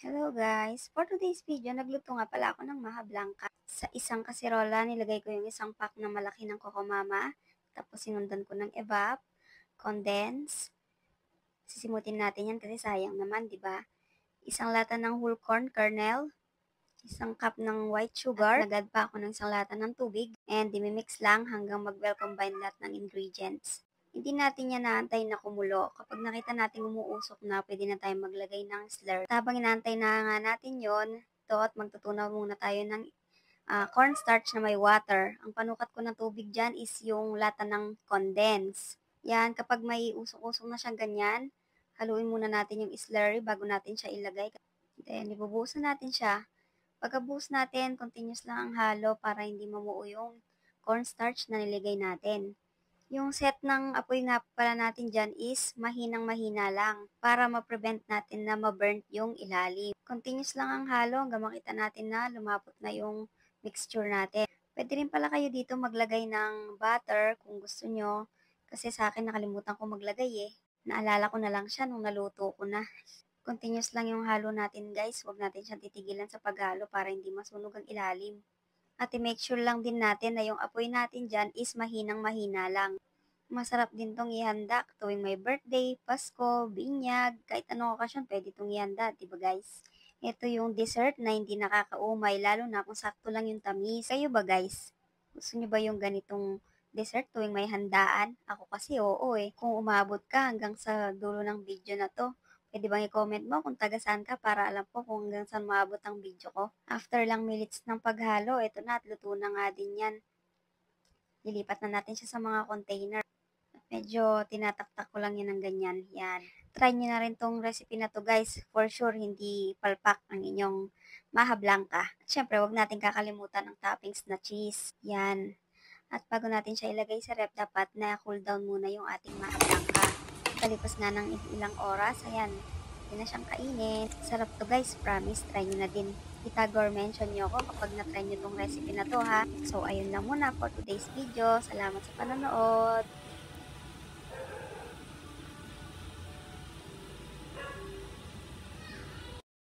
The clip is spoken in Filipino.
Hello guys! For today's video, nagluto nga pala ako ng maha blanca. Sa isang kasirola, nilagay ko yung isang pack na malaki ng Coco Mama. Tapos sinundan ko ng evap, condense. Sisimutin natin yan kasi sayang naman, di ba? Isang lata ng whole corn kernel. Isang cup ng white sugar. At nagad pa ako ng isang lata ng tubig. And dimimix lang hanggang mag-well combine lahat ng ingredients. Hindi natin yan naantay na kumulo. Kapag nakita natin umuusok na, pwede na tayo maglagay ng slurry. Habang inaantay na nga natin yon, at magtutunaw muna tayo ng cornstarch na may water. Ang panukat ko ng tubig dyan is yung lata ng condense. Yan, kapag may usok-usok na siyang ganyan, haluin muna natin yung slurry bago natin siya ilagay. Then, ibubuhusan natin siya. Pagkabuhos natin, continuous lang ang halo para hindi mamuo yung cornstarch na nilagay natin. Yung set ng apoy nga pala natin dyan is mahinang-mahina lang para ma-prevent natin na ma-burnt yung ilalim. Continuous lang ang halo hanggang makita natin na lumapot na yung mixture natin. Pwede rin pala kayo dito maglagay ng butter kung gusto nyo. Kasi sa akin nakalimutan ko maglagay eh. Naalala ko na lang siya nung naluto ko na. Continuous lang yung halo natin guys. Huwag natin siyang titigilan sa paghalo para hindi masunog ang ilalim. At i-make sure lang din natin na yung apoy natin dyan is mahinang-mahina lang. Masarap din tong ihanda tuwing may birthday, Pasko, binyag, kahit anong okasyon pwede tong ihanda, diba guys? Ito yung dessert na hindi nakakaumay, lalo na kung sakto lang yung tamis. Kayo ba guys? Gusto nyo ba yung ganitong dessert tuwing may handaan? Ako kasi oo eh. Kung umabot ka hanggang sa dulo ng video na to, pwede bang i-comment mo kung taga saan ka para alam ko kung hanggang saan maabot ang video ko. After lang minutes ng paghalo, ito na at luto na nga din yan. Lilipat na natin siya sa mga container. Medyo tinataktak ko lang yan ng ganyan. Yan. Try nyo na rin tong recipe na to guys. For sure, hindi palpak ang inyong maha blanca. At syempre, wag natin kakalimutan ang toppings na cheese. Yan. At bago natin siya ilagay sa rep, dapat na cool down muna yung ating maha blanca. Kalipas nga ng ilang oras, ayan, hindi na siyang kainin. Sarap to guys, promise, try nyo na din. Itag or mention nyo ako kapag na-try nyo tong recipe na to ha. So, ayun lang muna for today's video. Salamat sa panonood.